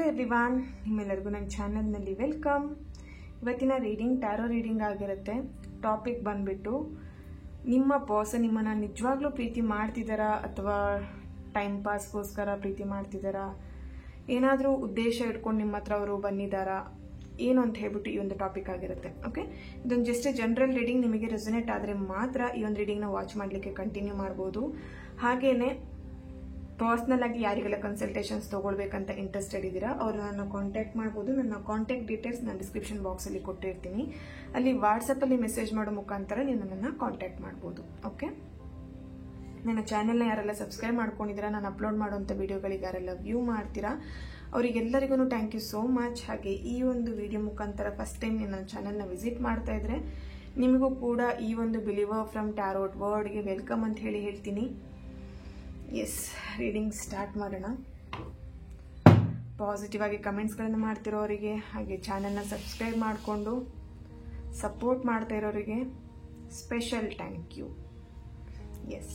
Everyone, ನಿಮ್ಮೆಲ್ಲರಿಗೂ ನನ್ನ ಚಾನಲ್ನಲ್ಲಿ ವೆಲ್ಕಮ್. ಇವತ್ತಿನ ರೀಡಿಂಗ್ ಟ್ಯಾರೋ ರೀಡಿಂಗ್ ಆಗಿರುತ್ತೆ. ಟಾಪಿಕ್ ಬಂದ್ಬಿಟ್ಟು ನಿಮ್ಮ ಪರ್ಸನ್ ನಿಮ್ಮನ್ನು ನಿಜವಾಗ್ಲೂ ಪ್ರೀತಿ ಮಾಡ್ತಿದ್ದಾರಾ ಅಥವಾ ಟೈಮ್ ಪಾಸ್ಗೋಸ್ಕರ ಪ್ರೀತಿ ಮಾಡ್ತಿದ್ದಾರಾ, ಏನಾದರೂ ಉದ್ದೇಶ ಇಟ್ಕೊಂಡು ನಿಮ್ಮ ಹತ್ರ ಅವರು ಬಂದಿದ್ದಾರಾ, ಏನು ಅಂತ ಹೇಳ್ಬಿಟ್ಟು ಈ ಒಂದು ಟಾಪಿಕ್ ಆಗಿರುತ್ತೆ. ಓಕೆ, ಇದೊಂದು ಜಸ್ಟ್ ಜನರಲ್ ರೀಡಿಂಗ್. ನಿಮಗೆ ರೆಸೊನೇಟ್ ಆದರೆ ಮಾತ್ರ ಈ ಒಂದು ರೀಡಿಂಗ್ನ ವಾಚ್ ಮಾಡಲಿಕ್ಕೆ ಕಂಟಿನ್ಯೂ ಮಾಡ್ಬೋದು. ಹಾಗೇನೆ ಪರ್ಸ್ನಲ್ ಆಗಿ ಯಾರಿಗೆಲ್ಲ ಕನ್ಸಲ್ಟೇಷನ್ಸ್ ತಗೊಳ್ಬೇಕಂತ ಇಂಟ್ರೆಸ್ಟೆಡ್ ಇದ್ದೀರಾ ಅವರು ನನ್ನ ಕಾಂಟ್ಯಾಕ್ಟ್ ಮಾಡ್ಬೋದು. ನನ್ನ ಕಾಂಟ್ಯಾಕ್ಟ್ ಡೀಟೇಲ್ಸ್ ನಾನು ಡಿಸ್ಕ್ರಿಪ್ಷನ್ ಬಾಕ್ಸಲ್ಲಿ ಕೊಟ್ಟಿರ್ತೀನಿ. ಅಲ್ಲಿ ವಾಟ್ಸಪ್ಪಲ್ಲಿ ಮೆಸೇಜ್ ಮಾಡೋ ಮುಖಾಂತರ ನೀವು ನನ್ನನ್ನು ಕಾಂಟ್ಯಾಕ್ಟ್ ಮಾಡ್ಬೋದು. ಓಕೆ, ನನ್ನ ಚಾನೆಲ್ನ ಯಾರೆಲ್ಲ ಸಬ್ಸ್ಕ್ರೈಬ್ ಮಾಡ್ಕೊಂಡಿದ್ದೀರಾ, ನಾನು ಅಪ್ಲೋಡ್ ಮಾಡುವಂಥ ವಿಡಿಯೋಗಳಿಗೆ ಯಾರೆಲ್ಲ ವ್ಯೂ ಮಾಡ್ತೀರಾ ಅವರಿಗೆಲ್ಲರಿಗೂ ಥ್ಯಾಂಕ್ ಯು ಸೋ ಮಚ್. ಹಾಗೆ ಈ ಒಂದು ವಿಡಿಯೋ ಮುಖಾಂತರ ಫಸ್ಟ್ ಟೈಮ್ ನನ್ನ ಚಾನೆಲ್ನ ವಿಸಿಟ್ ಮಾಡ್ತಾ ಇದ್ರೆ ನಿಮಗೂ ಕೂಡ ಈ ಒಂದು ಬಿಲೀವರ್ ಫ್ರಮ್ ಟ್ಯಾರೋಟ್ ವರ್ಡ್ಗೆ ವೆಲ್ಕಮ್ ಅಂತ ಹೇಳ್ತೀನಿ. ಎಸ್, ರೀಡಿಂಗ್ ಸ್ಟಾರ್ಟ್ ಮಾಡೋಣ. ಪಾಸಿಟಿವ್ ಆಗಿ ಕಮೆಂಟ್ಸ್ಗಳನ್ನು ಮಾಡ್ತಿರೋರಿಗೆ ಹಾಗೆ ಚಾನೆಲ್ನ ಸಬ್ಸ್ಕ್ರೈಬ್ ಮಾಡಿಕೊಂಡು ಸಪೋರ್ಟ್ ಮಾಡ್ತಾ ಇರೋರಿಗೆ special thank you. Yes,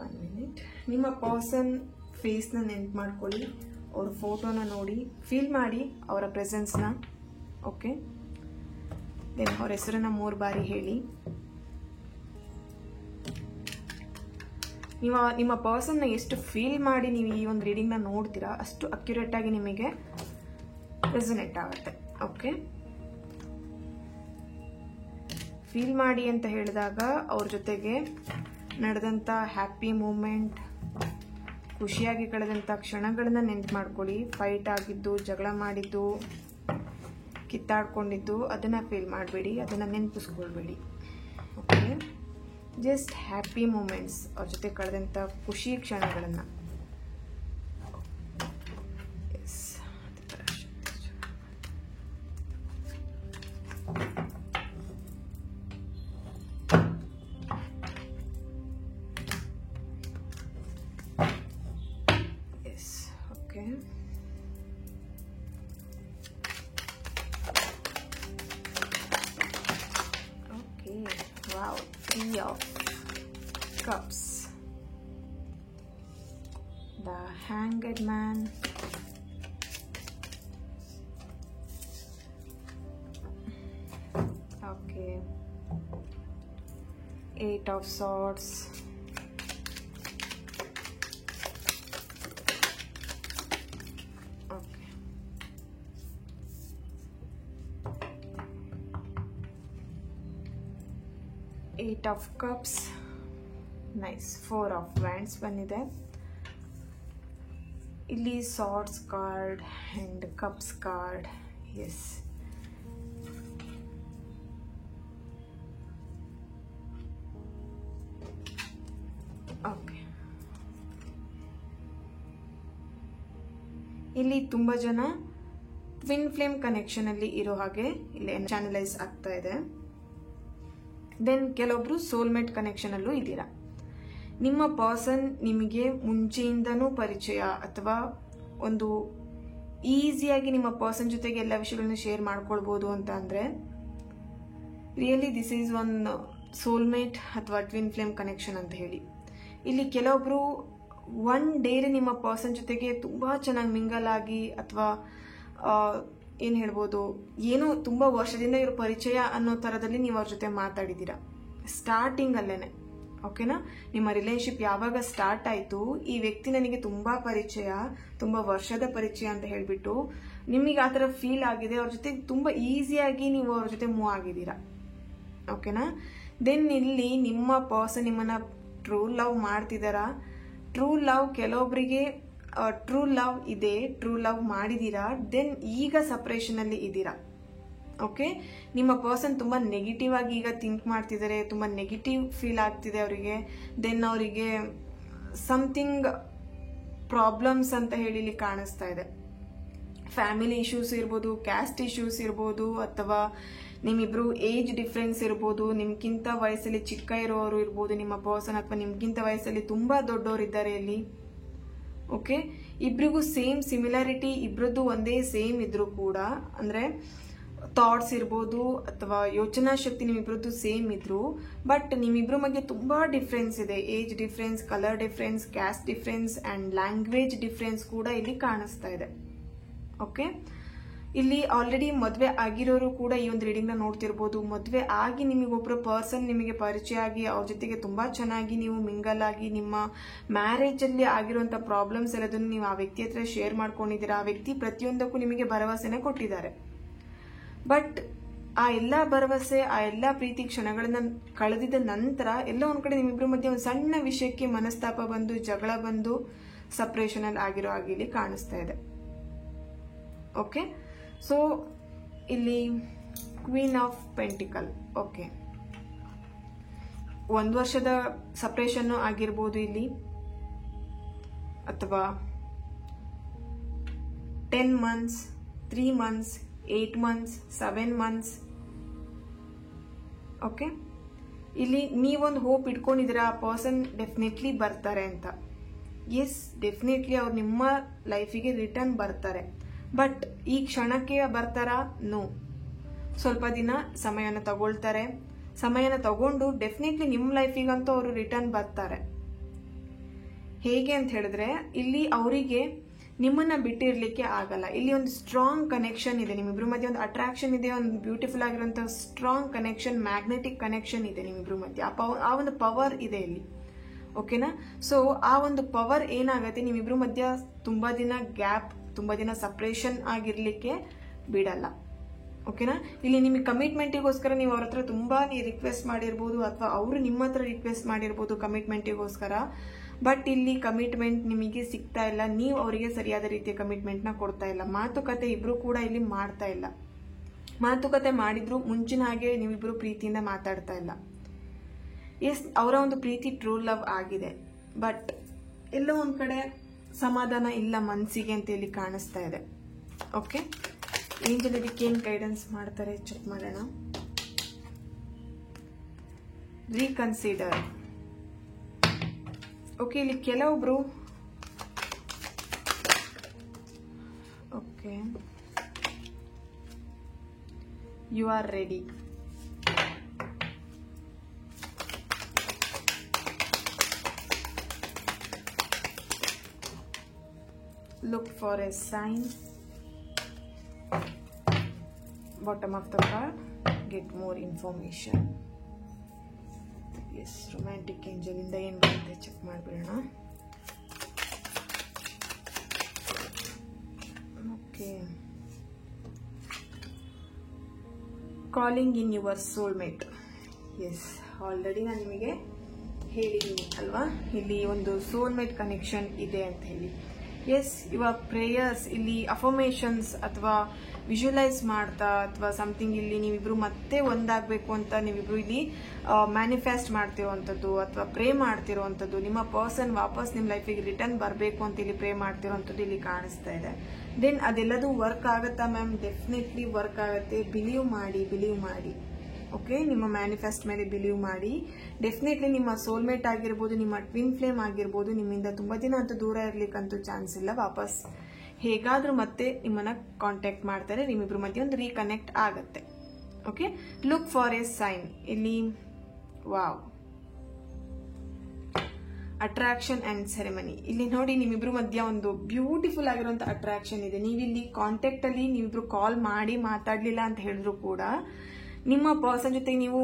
1 minute. ನಿಮ್ಮ ಪರ್ಸನ್ ಫೇಸ್ನ ನೆನ್ಪು ಮಾಡ್ಕೊಳ್ಳಿ, ಅವ್ರ ಫೋಟೋನ ನೋಡಿ ಫೀಲ್ ಮಾಡಿ ಅವರ ಪ್ರೆಸೆನ್ಸ್ನ. ಓಕೆ, ದೆನ್ ಅವ್ರ ಹೆಸರನ್ನ 3 ಬಾರಿ ಹೇಳಿ. ನಿಮ್ಮ ಪರ್ಸನ್ನ ಎಷ್ಟು ಫೀಲ್ ಮಾಡಿ ನೀವು ಈ ಒಂದು ರೀಡಿಂಗ್ನ ನೋಡ್ತೀರಾ ಅಷ್ಟು ಅಕ್ಯುರೇಟ್ ಆಗಿ ನಿಮಗೆ ರೆಸೊನೇಟ್ ಆಗುತ್ತೆ. ಓಕೆ, ಫೀಲ್ ಮಾಡಿ ಅಂತ ಹೇಳಿದಾಗ ಅವ್ರ ಜೊತೆಗೆ ನಡೆದಂಥ ಹ್ಯಾಪಿ ಮೂಮೆಂಟ್, ಖುಷಿಯಾಗಿ ಕಳೆದಂಥ ಕ್ಷಣಗಳನ್ನ ನೆನ್ಪು ಮಾಡ್ಕೊಳ್ಳಿ. ಫೈಟ್ ಆಗಿದ್ದು, ಜಗಳ ಮಾಡಿದ್ದು, ಕಿತ್ತಾಡ್ಕೊಂಡಿದ್ದು ಅದನ್ನು ಫೀಲ್ ಮಾಡಬೇಡಿ, ಅದನ್ನು ನೆನಪಿಸ್ಕೊಳ್ಬೇಡಿ. ಓಕೆ, ಜಸ್ಟ್ ಹ್ಯಾಪಿ ಮೂಮೆಂಟ್ಸ್, ಅವ್ರ ಜೊತೆ ಕಳೆದಂಥ ಖುಷಿ ಕ್ಷಣಗಳನ್ನು. Yes, okay. Okay, wow, 3 of Cups, the Hanged Man, okay, 8 of Swords, okay, 8 of Cups, nice. 4 of Wands ಬಂದಿದೆ. ಇಲ್ಲಿ swords card and cups card. Yes, okay. ಇಲ್ಲಿ ತುಂಬ ಜನ ಟ್ವಿನ್ ಫ್ಲೇಮ್ ಕನೆಕ್ಷನಲ್ಲಿ ಇರೋ ಹಾಗೆ ಇಲ್ಲಿ ಚಾನಲೈಸ್ ಆಗ್ತಾ ಇದೆ. ದೆನ್ ಕೆಲವೊಬ್ರು ಸೋಲ್ಮೇಟ್ ಕನೆಕ್ಷನಲ್ಲೂ ಇದ್ದೀರಾ. ನಿಮ್ಮ ಪರ್ಸನ್ ನಿಮಗೆ ಮುಂಚೆಯಿಂದನೂ ಪರಿಚಯ ಅಥವಾ ಒಂದು ಈಸಿಯಾಗಿ ನಿಮ್ಮ ಪರ್ಸನ್ ಜೊತೆಗೆ ಎಲ್ಲ ವಿಷಯಗಳನ್ನ ಶೇರ್ ಮಾಡ್ಕೊಳ್ಬೋದು ಅಂತ ಅಂದರೆ really this is one soulmate ಅಥವಾ ಟ್ವಿನ್ ಫ್ಲೇಮ್ ಕನೆಕ್ಷನ್ ಅಂತ ಹೇಳಿ. ಇಲ್ಲಿ ಕೆಲವೊಬ್ರು 1 ಡೇಲಿ ನಿಮ್ಮ ಪರ್ಸನ್ ಜೊತೆಗೆ ತುಂಬ ಚೆನ್ನಾಗಿ ಮಿಂಗಲ್ ಆಗಿ ಅಥವಾ ಏನು ಹೇಳ್ಬೋದು, ಏನೋ ತುಂಬ ವರ್ಷದಿಂದ ಇರೋ ಪರಿಚಯ ಅನ್ನೋ ಥರದಲ್ಲಿ ನೀವು ಅವ್ರ ಜೊತೆ ಮಾತಾಡಿದ್ದೀರಾ ಸ್ಟಾರ್ಟಿಂಗ್ ಅಲ್ಲೇನೆ. ಓಕೆನಾ, ನಿಮ್ಮ ರಿಲೇಶನ್ಶಿಪ್ ಯಾವಾಗ ಸ್ಟಾರ್ಟ್ ಆಯಿತು, ಈ ವ್ಯಕ್ತಿ ನನಗೆ ತುಂಬ ಪರಿಚಯ, ತುಂಬ ವರ್ಷದ ಪರಿಚಯ ಅಂತ ಹೇಳಿಬಿಟ್ಟು ನಿಮಗೆ ಆ ಥರ ಫೀಲ್ ಆಗಿದೆ. ಅವ್ರ ಜೊತೆ ತುಂಬ ಈಸಿಯಾಗಿ ನೀವು ಅವ್ರ ಜೊತೆ ಮೂವ್ ಆಗಿದ್ದೀರಾ. ಓಕೆನಾ, ದೆನ್ ಇಲ್ಲಿ ನಿಮ್ಮ ಪರ್ಸನ್ ನಿಮ್ಮನ್ನು ಟ್ರೂ ಲವ್ ಮಾಡ್ತಿದ್ದಾರಾ. ಟ್ರೂ ಲವ್ ಕೆಲವೊಬ್ಬರಿಗೆ ಟ್ರೂ ಲವ್ ಇದೆ, ಟ್ರೂ ಲವ್ ಮಾಡಿದ್ದೀರಾ. ದೆನ್ ಈಗ ಸಪ್ರೇಷನಲ್ಲಿ ಇದ್ದೀರಾ. ಓಕೆ, ನಿಮ್ಮ ಪರ್ಸನ್ ತುಂಬ ನೆಗೆಟಿವ್ ಆಗಿ ಈಗ ಥಿಂಕ್ ಮಾಡ್ತಿದ್ದಾರೆ, ತುಂಬ ನೆಗೆಟಿವ್ ಫೀಲ್ ಆಗ್ತಿದೆ ಅವರಿಗೆ. ದೆನ್ ಅವರಿಗೆ ಸಮಥಿಂಗ್ ಪ್ರಾಬ್ಲಮ್ಸ್ ಅಂತ ಹೇಳಿ ಇಲ್ಲಿ ಕಾಣಿಸ್ತಾ ಇದೆ. ಫ್ಯಾಮಿಲಿ ಇಶ್ಯೂಸ್ ಇರ್ಬೋದು, ಕ್ಯಾಸ್ಟ್ ಇಶ್ಯೂಸ್ ಇರ್ಬೋದು, ಅಥವಾ ನಿಮ್ಮಿಬ್ರು ಏಜ್ ಡಿಫ್ರೆನ್ಸ್ ಇರ್ಬೋದು, ನಿಮ್ಗಿಂತ ವಯಸ್ಸಲ್ಲಿ ಚಿಕ್ಕ ಇರೋರು ಇರ್ಬೋದು ನಿಮ್ಮ ಪರ್ಸನ್, ಅಥವಾ ನಿಮ್ಗಿಂತ ವಯಸ್ಸಲ್ಲಿ ತುಂಬ ದೊಡ್ಡವರು ಇದ್ದಾರೆ ಇಲ್ಲಿ. ಓಕೆ, ಇಬ್ರಿಗೂ ಸೇಮ್ ಸಿಮಿಲಾರಿಟಿ, ಇಬ್ರದ್ದು ಒಂದೇ ಸೇಮ್ ಇದ್ರೂ ಕೂಡ ಅಂದರೆ ಥಾಟ್ಸ್ ಇರ್ಬೋದು ಅಥವಾ ಯೋಚನಾ ಶಕ್ತಿ ನಿಮ್ಮಿಬ್ರದ್ದು ಸೇಮ್ ಇದ್ರು, ಬಟ್ ನಿಮ್ಮಿಬ್ರ ಮಧ್ಯೆ ತುಂಬಾ ಡಿಫ್ರೆನ್ಸ್ ಇದೆ. Age difference, colour difference, caste difference and language difference ಕೂಡ ಇಲ್ಲಿ ಕಾಣಿಸ್ತಾ ಇದೆ. ಓಕೆ, ಇಲ್ಲಿ ಆಲ್ರೆಡಿ ಮದುವೆ ಆಗಿರೋರು ಕೂಡ ಈ ಒಂದು ರೀಡಿಂಗ್ ನ ನೋಡ್ತಿರ್ಬೋದು. ಮದುವೆ ಆಗಿ ನಿಮಗೊಬ್ಬರು ಪರ್ಸನ್ ನಿಮಗೆ ಪರಿಚಯ ಆಗಿ ಅವ್ರ ಜೊತೆಗೆ ತುಂಬಾ ಚೆನ್ನಾಗಿ ನೀವು ಮಿಂಗಲ್ ಆಗಿ ನಿಮ್ಮ ಮ್ಯಾರೇಜ್ ಅಲ್ಲಿ ಆಗಿರುವಂತ ಪ್ರಾಬ್ಲಮ್ಸ್ ಎಲ್ಲದನ್ನು ನೀವು ಆ ವ್ಯಕ್ತಿ ಹತ್ರ ಶೇರ್ ಮಾಡ್ಕೊಂಡಿದ್ದೀರಾ. ಆ ವ್ಯಕ್ತಿ ಪ್ರತಿಯೊಂದಕ್ಕೂ ನಿಮಗೆ ಭರವಸೆನೆ ಕೊಟ್ಟಿದ್ದಾರೆ. ಬಟ್ ಆ ಎಲ್ಲಾ ಭರವಸೆ, ಆ ಎಲ್ಲಾ ಪ್ರೀತಿ ಕ್ಷಣಗಳನ್ನ ಕಳೆದಿದ ನಂತರ ಎಲ್ಲೋ ಒಂದ್ ಕಡೆ ನಿಮ್ಮಿಬ್ರ ಮಧ್ಯೆ ಒಂದು ಸಣ್ಣ ವಿಷಯಕ್ಕೆ ಮನಸ್ತಾಪ ಬಂದು, ಜಗಳ ಬಂದು, ಸಪರೇಷನ್ ಅಲ್ಲಿ ಆಗಿರೋ ಹಾಗೆ ಇಲ್ಲಿ ಕಾಣಿಸ್ತಾ ಇದೆ. ಓಕೆ, ಸೊ ಇಲ್ಲಿ ಕ್ವೀನ್ ಆಫ್ ಪೆಂಟಿಕಲ್. ಓಕೆ, 1 ವರ್ಷದ ಸಪರೇಷನ್ ಆಗಿರ್ಬೋದು ಇಲ್ಲಿ, ಅಥವಾ 10 months, 3 months, 8 months, 7 months. Okay, ಇಲ್ಲಿ ನೀವೊಂದು ಹೋಪ್ ಇಟ್ಕೊಂಡಿದ್ದೀರಾ ಆ ಪರ್ಸನ್ ಡೆಫಿನೆಟ್ಲಿ ಬರ್ತಾರೆ ಅಂತ. ಎಸ್, ಡೆಫಿನೆಟ್ಲಿ ಅವ್ರು ನಿಮ್ಮ ಲೈಫಿಗೆ ರಿಟರ್ನ್ ಬರ್ತಾರೆ. ಬಟ್ ಈ ಕ್ಷಣಕ್ಕೆ ಬರ್ತಾರಾ? ನೋ. ಸ್ವಲ್ಪ ದಿನ ಸಮಯನ ತಗೊಳ್ತಾರೆ. ಸಮಯನ ತಗೊಂಡು ಡೆಫಿನೆಟ್ಲಿ ನಿಮ್ಮ ಲೈಫಿಗಂತೂ ಅವರು ರಿಟರ್ನ್ ಬರ್ತಾರೆ. ಹೇಗೆ ಅಂತ ಹೇಳಿದ್ರೆ, ಇಲ್ಲಿ ಅವರಿಗೆ ನಿಮ್ಮನ್ನ ಬಿಟ್ಟಿರ್ಲಿಕ್ಕೆ ಆಗಲ್ಲ. ಇಲ್ಲಿ ಒಂದು ಸ್ಟ್ರಾಂಗ್ ಕನೆಕ್ಷನ್ ಇದೆ ನಿಮ್ಮಿಬ್ರ ಮಧ್ಯೆ, ಒಂದು ಅಟ್ರಾಕ್ಷನ್ ಇದೆ, ಒಂದು ಬ್ಯೂಟಿಫುಲ್ ಆಗಿರುವಂತಹ ಸ್ಟ್ರಾಂಗ್ ಕನೆಕ್ಷನ್, ಮ್ಯಾಗ್ನೆಟಿಕ್ ಕನೆಕ್ಷನ್ ಇದೆ ನಿಮ್ಮಿಬ್ರ ಮಧ್ಯೆ. ಆ ಒಂದು ಪವರ್ ಇದೆ ಇಲ್ಲಿ. ಓಕೆನಾ? ಸೊ ಆ ಒಂದು ಪವರ್ ಏನಾಗತ್ತೆ, ನಿಮ್ಮಿಬ್ರ ಮಧ್ಯ ತುಂಬಾ ದಿನ ಗ್ಯಾಪ್, ತುಂಬಾ ದಿನ ಸಪರೇಷನ್ ಆಗಿರ್ಲಿಕ್ಕೆ ಬಿಡಲ್ಲ. ಓಕೆನಾ? ಇಲ್ಲಿ ನಿಮಗೆ ಕಮಿಟ್ಮೆಂಟಿಗೋಸ್ಕರ ನೀವು ಅವ್ರ ಹತ್ರ ತುಂಬಾ ರಿಕ್ವೆಸ್ಟ್ ಮಾಡಿರ್ಬೋದು, ಅಥವಾ ಅವರು ನಿಮ್ಮ ಹತ್ರ ರಿಕ್ವೆಸ್ಟ್ ಮಾಡಿರ್ಬೋದು ಕಮಿಟ್ಮೆಂಟಿಗೋಸ್ಕರ. ಬಟ್ ಇಲ್ಲಿ ಕಮಿಟ್ಮೆಂಟ್ ನಿಮಗೆ ಸಿಗ್ತಾ ಇಲ್ಲ. ನೀವು ಅವರಿಗೆ ಸರಿಯಾದ ರೀತಿಯ ಕಮಿಟ್ಮೆಂಟ್ ನ ಕೊಡ್ತಾ ಇಲ್ಲ. ಮಾತುಕತೆ ಇಬ್ರು ಕೂಡ ಇಲ್ಲಿ ಮಾಡ್ತಾ ಇಲ್ಲ. ಮಾತುಕತೆ ಮಾಡಿದ್ರು ಮುಂಚಿನ ಹಾಗೆ ನೀವಿಬ್ರು ಪ್ರೀತಿಯಿಂದ ಮಾತಾಡ್ತಾ ಇಲ್ಲ. ಎಸ್, ಅವರ ಒಂದು ಪ್ರೀತಿ ಟ್ರೂ ಲವ್ ಆಗಿದೆ, ಬಟ್ ಎಲ್ಲೋ ಒಂದ್ ಕಡೆ ಸಮಾಧಾನ ಇಲ್ಲ ಮನಸ್ಸಿಗೆ ಅಂತ ಇಲ್ಲಿ ಕಾಣಿಸ್ತಾ ಇದೆ. ಓಕೆ, ಏಂಜಲ್ ಇದಕ್ಕೆ ಏನ್ ಗೈಡೆನ್ಸ್ ಮಾಡ್ತಾರೆ ಚೆಕ್ ಮಾಡೋಣ. ರೀಕನ್ಸಿಡರ್. ಓಕೆ, ಇಲ್ಲಿ ಕೆಲವೊಬ್ರು okay, you are ready. Look for a sign. Bottom of the card, get more information. Yes, romantic angel ಇಂದ ಏನು ಬರುತ್ತೆ ಚೆಕ್ ಮಾಡ್ಬಿಡೋಣ. Okay, calling in your soulmate. Yes, already ನಾನು ನಿಮಗೆ ಹೇಳಿದ್ದೀನಿ ಅಲ್ವಾ, ಇಲ್ಲಿ ಒಂದು ಸೋಲ್ಮೇಟ್ ಕನೆಕ್ಷನ್ ಇದೆ ಅಂತ ಹೇಳಿ. ಎಸ್, ಯುವರ್ ಪ್ರೇಯರ್ಸ್, ಇಲ್ಲಿ ಅಫರ್ಮೇಷನ್ಸ್ ಅಥವಾ ವಿಜುವಲೈಸ್ ಮಾಡ್ತಾ ಅಥವಾ ಸಮಥಿಂಗ್, ಇಲ್ಲಿ ನೀವಿಬ್ರು ಮತ್ತೆ ಒಂದಾಗಬೇಕು ಅಂತ ನೀವಿಬ್ರು ಇಲ್ಲಿ ಮ್ಯಾನಿಫೆಸ್ಟ್ ಮಾಡ್ತಿರೋವಂಥದ್ದು ಅಥವಾ ಪ್ರೇ ಮಾಡ್ತಿರೋವಂಥದ್ದು, ನಿಮ್ಮ ಪರ್ಸನ್ ವಾಪಸ್ ನಿಮ್ಮ ಲೈಫಿಗೆ ರಿಟರ್ನ್ ಬರಬೇಕು ಅಂತ ಇಲ್ಲಿ ಪ್ರೇ ಮಾಡ್ತಿರೋವಂಥದ್ದು ಇಲ್ಲಿ ಕಾಣಿಸ್ತಾ ಇದೆ. ದೆನ್ ಅದೆಲ್ಲದೂ ವರ್ಕ್ ಆಗುತ್ತಾ ಮ್ಯಾಮ್? ಡೆಫಿನೆಟ್ಲಿ ವರ್ಕ್ ಆಗುತ್ತೆ. ಬಿಲೀವ್ ಮಾಡಿ. ಓಕೆ, ನಿಮ್ಮ ಮ್ಯಾನಿಫೆಸ್ಟ್ ಮೇಲೆ ಬಿಲೀವ್ ಮಾಡಿ. ಡೆಫಿನೆಟ್ಲಿ ನಿಮ್ಮ ಸೋಲ್ಮೇಟ್ ಆಗಿರ್ಬೋದು, ನಿಮ್ಮ ಟ್ವಿನ್ ಫ್ಲೇಮ್ ಆಗಿರ್ಬೋದು, ನಿಮ್ಮಿಂದ ತುಂಬಾ ದಿನ ಅಂತೂ ದೂರ ಇರ್ಲಿಕ್ಕಂತೂ ಚಾನ್ಸ್ ಇಲ್ಲ. ವಾಪಸ್ ಹೇಗಾದ್ರೂ ಮತ್ತೆ ನಿಮ್ಮನ್ನ ಕಾಂಟ್ಯಾಕ್ಟ್ ಮಾಡ್ತಾರೆ. ನಿಮ್ಮಿಬ್ರ ಮಧ್ಯೆ ಒಂದು ರೀಕನೆಕ್ಟ್ ಆಗತ್ತೆ. Okay, look for a sign. ಇಲ್ಲಿ ವಾವ್, ಅಟ್ರಾಕ್ಷನ್ ಅಂಡ್ ಸೆರೆಮನಿ. ಇಲ್ಲಿ ನೋಡಿ, ನಿಮ್ಮಿಬ್ರು ಮಧ್ಯ ಒಂದು ಬ್ಯೂಟಿಫುಲ್ ಆಗಿರುವಂತ ಅಟ್ರಾಕ್ಷನ್ ಇದೆ. ನೀವಿಲ್ಲಿ ಕಾಂಟ್ಯಾಕ್ಟ್ ಅಲ್ಲಿ ನೀವಿಬ್ರು ಕಾಲ್ ಮಾಡಿ ಮಾತಾಡ್ಲಿಲ್ಲ ಅಂತ ಹೇಳಿದ್ರು ಕೂಡ ನಿಮ್ಮ ಪರ್ಸನ್ ಜೊತೆ ನೀವು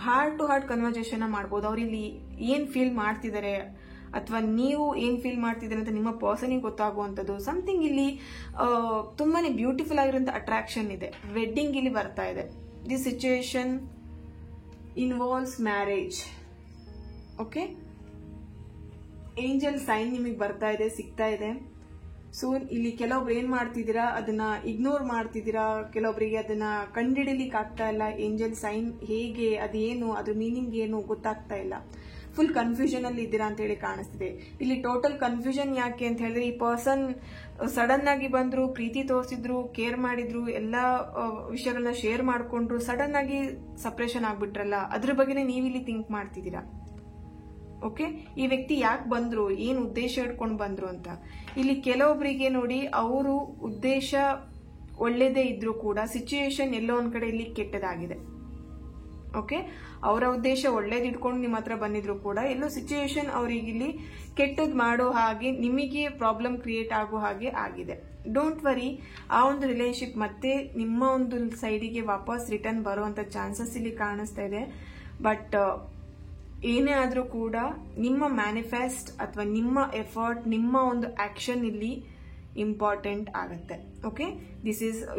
ಹಾರ್ಟ್ ಟು ಹಾರ್ಟ್ ಕನ್ವರ್ಸೇಷನ್ ಮಾಡಬಹುದು. ಅವ್ರು ಇಲ್ಲಿ ಏನ್ ಫೀಲ್ ಮಾಡ್ತಿದ್ದಾರೆ ಅಥವಾ ನೀವು ಏನ್ ಫೀಲ್ ಮಾಡ್ತಿದ್ದೀರಿ ಅಂತ ನಿಮ್ಮ ಪರ್ಸನಿಗೆ ಗೊತ್ತಾಗುವಂಥದ್ದು ಸಮಥಿಂಗ್ ಇಲ್ಲಿ ತುಂಬಾನೇ ಬ್ಯೂಟಿಫುಲ್ ಆಗಿರುವಂತ ಅಟ್ರಾಕ್ಷನ್ ಇದೆ. ವೆಡ್ಡಿಂಗ್ ಇಲ್ಲಿ ಬರ್ತಾ ಇದೆ. This situation involves marriage. Okay, angel sign ನಿಮಗೆ ಬರ್ತಾ ಇದೆ, ಸಿಗ್ತಾ ಇದೆ. ಸೊ ಇಲ್ಲಿ ಕೆಲವೊಬ್ರು ಏನ್ ಮಾಡ್ತಿದ್ದೀರಾ, ಅದನ್ನ ಇಗ್ನೋರ್ ಮಾಡ್ತಿದ್ದೀರಾ. ಕೆಲವೊಬ್ಬರಿಗೆ ಅದನ್ನ ಕಂಡುಹಿಡಿಲಿಕ್ಕೆ ಆಗ್ತಾ ಇಲ್ಲ. ಏಂಜಲ್ ಸೈನ್ ಹೇಗೆ, ಅದೇನು, ಅದ್ರ ಮೀನಿಂಗ್ ಏನು ಗೊತ್ತಾಗ್ತಾ ಇಲ್ಲ. ಫುಲ್ ಕನ್ಫ್ಯೂಷನ್ ಅಲ್ಲಿ ಇದ್ದೀರಾ ಅಂತ ಹೇಳಿ ಕಾಣಿಸ್ತಿದೆ. ಇಲ್ಲಿ ಟೋಟಲ್ ಕನ್ಫ್ಯೂಷನ್ ಯಾಕೆ ಅಂತ ಹೇಳಿದ್ರೆ, ಈ ಪರ್ಸನ್ ಸಡನ್ ಆಗಿ ಬಂದ್ರು, ಪ್ರೀತಿ ತೋರಿಸಿದ್ರು, ಕೇರ್ ಮಾಡಿದ್ರು, ಎಲ್ಲಾ ವಿಷಯಗಳನ್ನ ಶೇರ್ ಮಾಡ್ಕೊಂಡ್ರು, ಸಡನ್ ಆಗಿ ಸಪರೇಷನ್ ಆಗ್ಬಿಟ್ರಲ್ಲ, ಅದ್ರ ಬಗ್ಗೆನೇ ನೀವಿಲ್ಲಿ ಥಿಂಕ್ ಮಾಡ್ತಿದ್ದೀರಾ. ಓಕೆ, ಈ ವ್ಯಕ್ತಿ ಯಾಕೆ ಬಂದ್ರು, ಏನ್ ಉದ್ದೇಶ ಇಟ್ಕೊಂಡು ಬಂದ್ರು ಅಂತ. ಇಲ್ಲಿ ಕೆಲವೊಬ್ಬರಿಗೆ ನೋಡಿ, ಅವರು ಉದ್ದೇಶ ಒಳ್ಳೇದೇ ಇದ್ರೂ ಕೂಡ ಸಿಚುಯೇಷನ್ ಎಲ್ಲೋ ಒಂದ್ ಕಡೆ ಇಲ್ಲಿ ಕೆಟ್ಟದಾಗಿದೆ. ಓಕೆ, ಅವರ ಉದ್ದೇಶ ಒಳ್ಳೇದು ಇಟ್ಕೊಂಡು ನಿಮ್ಮ ಹತ್ರ ಬಂದಿದ್ರು ಕೂಡ ಎಲ್ಲೋ ಸಿಚುಯೇಷನ್ ಅವ್ರಿಗೆ ಇಲ್ಲಿ ಕೆಟ್ಟದ್ ಮಾಡೋ ಹಾಗೆ, ನಿಮಗೆ ಪ್ರಾಬ್ಲಮ್ ಕ್ರಿಯೇಟ್ ಆಗೋ ಹಾಗೆ ಆಗಿದೆ. ಡೋಂಟ್ ವರಿ, ಆ ಒಂದು ರಿಲೇಶನ್ಶಿಪ್ ಮತ್ತೆ ನಿಮ್ಮ ಒಂದು ಸೈಡಿಗೆ ವಾಪಸ್ ರಿಟರ್ನ್ ಬರುವಂತ ಚಾನ್ಸಸ್ ಇಲ್ಲಿ ಕಾಣಿಸ್ತಾ ಇದೆ. ಬಟ್ ಏನೇ ಆದ್ರೂ ಕೂಡ ನಿಮ್ಮ ಮ್ಯಾನಿಫೆಸ್ಟ್ ಅಥವಾ ನಿಮ್ಮ ಎಫರ್ಟ್, ನಿಮ್ಮ ಒಂದು ಆಕ್ಷನ್ ಇಲ್ಲಿ ಇಂಪಾರ್ಟೆಂಟ್ ಆಗುತ್ತೆ. ಓಕೆ,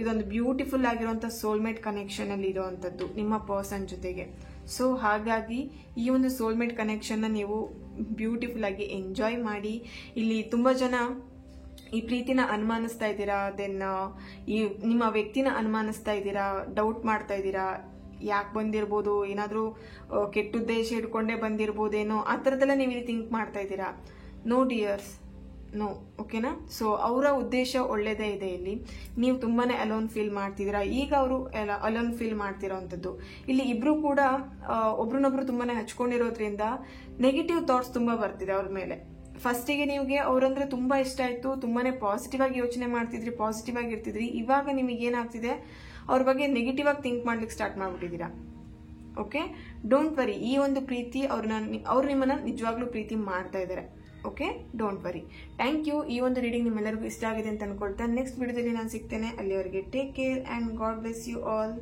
ಇದೊಂದು ಬ್ಯೂಟಿಫುಲ್ ಆಗಿರುವಂತ ಸೋಲ್ಮೇಟ್ ಕನೆಕ್ಷನ್ ಅಲ್ಲಿ ಇರುವಂತದ್ದು ನಿಮ್ಮ ಪರ್ಸನ್ ಜೊತೆಗೆ. ಸೊ ಹಾಗಾಗಿ ಈ ಒಂದು ಸೋಲ್ಮೇಟ್ ಕನೆಕ್ಷನ್ ನೀವು ಬ್ಯೂಟಿಫುಲ್ ಆಗಿ ಎಂಜಾಯ್ ಮಾಡಿ. ಇಲ್ಲಿ ತುಂಬಾ ಜನ ಈ ಪ್ರೀತಿನ ಅನುಮಾನಿಸ್ತಾ ಇದ್ದೀರಾ, ದೆನ್ ಈ ನಿಮ್ಮ ವ್ಯಕ್ತಿನ ಅನುಮಾನಿಸ್ತಾ ಇದ್ದೀರಾ, ಡೌಟ್ ಮಾಡ್ತಾ ಇದ್ದೀರಾ, ಯಾಕೆ ಬಂದಿರ್ಬೋದು, ಏನಾದ್ರೂ ಕೆಟ್ಟ ಉದ್ದೇಶ ಇಟ್ಕೊಂಡೇ ಬಂದಿರ್ಬೋದೇನೋ, ಆ ಥರದ್ದೆಲ್ಲ ನೀವು ಇಲ್ಲಿ ಥಿಂಕ್ ಮಾಡ್ತಾ ಇದ್ದೀರಾ. No dears, no. ಓಕೆನಾ? ಸೊ ಅವರ ಉದ್ದೇಶ ಒಳ್ಳೇದೇ ಇದೆ. ಇಲ್ಲಿ ನೀವು ತುಂಬಾನೇ ಅಲೋನ್ ಫೀಲ್ ಮಾಡ್ತಿದ್ದೀರಾ, ಈಗ ಅವರು ಅಲೋನ್ ಫೀಲ್ ಮಾಡ್ತಿರೋಂಥದ್ದು. ಇಲ್ಲಿ ಇಬ್ರು ಕೂಡ ಒಬ್ರನ್ನೊಬ್ರು ತುಂಬಾನೇ ಹಚ್ಕೊಂಡಿರೋದ್ರಿಂದ ನೆಗೆಟಿವ್ ಥಾಟ್ಸ್ ತುಂಬಾ ಬರ್ತಿದೆ ಅವ್ರ ಮೇಲೆ. ಫಸ್ಟಿಗೆ ನಿಮಗೆ ಅವ್ರಂದ್ರೆ ತುಂಬಾ ಇಷ್ಟ ಆಯ್ತು, ತುಂಬಾನೇ ಪಾಸಿಟಿವ್ ಆಗಿ ಯೋಚನೆ ಮಾಡ್ತಿದ್ರಿ, ಪಾಸಿಟಿವ್ ಆಗಿ ಇರ್ತಿದ್ರಿ. ಇವಾಗ ನಿಮಗೆ ಏನಾಗ್ತಿದೆ, ಅವ್ರ ಬಗ್ಗೆ ನೆಗೆಟಿವ್ ಆಗಿ ಥಿಂಕ್ ಮಾಡ್ಲಿಕ್ಕೆ ಸ್ಟಾರ್ಟ್ ಮಾಡ್ಬಿಟ್ಟಿದ್ದೀರಾ. ಓಕೆ, ಡೋಂಟ್ ವರಿ, ಈ ಒಂದು ಪ್ರೀತಿ ಅವ್ರು ನಿಮ್ಮನ್ನ ನಿಜವಾಗ್ಲೂ ಪ್ರೀತಿ ಮಾಡ್ತಾ ಇದ್ದಾರೆ. Okay, don't worry. Thank you. ಈ ಒಂದು ರೀಡಿಂಗ್ ನಿಮ್ಮೆಲ್ಲರಿಗೂ ಇಷ್ಟ ಆಗಿದೆ ಅಂತ ಅನ್ಕೊಳ್ತಾ ನೆಕ್ಸ್ಟ್ ವಿಡಿಯೋದಲ್ಲಿ ನಾನು ಸಿಗ್ತೇನೆ. ಅಲ್ಲಿವರೆಗೆ take care and God bless you all.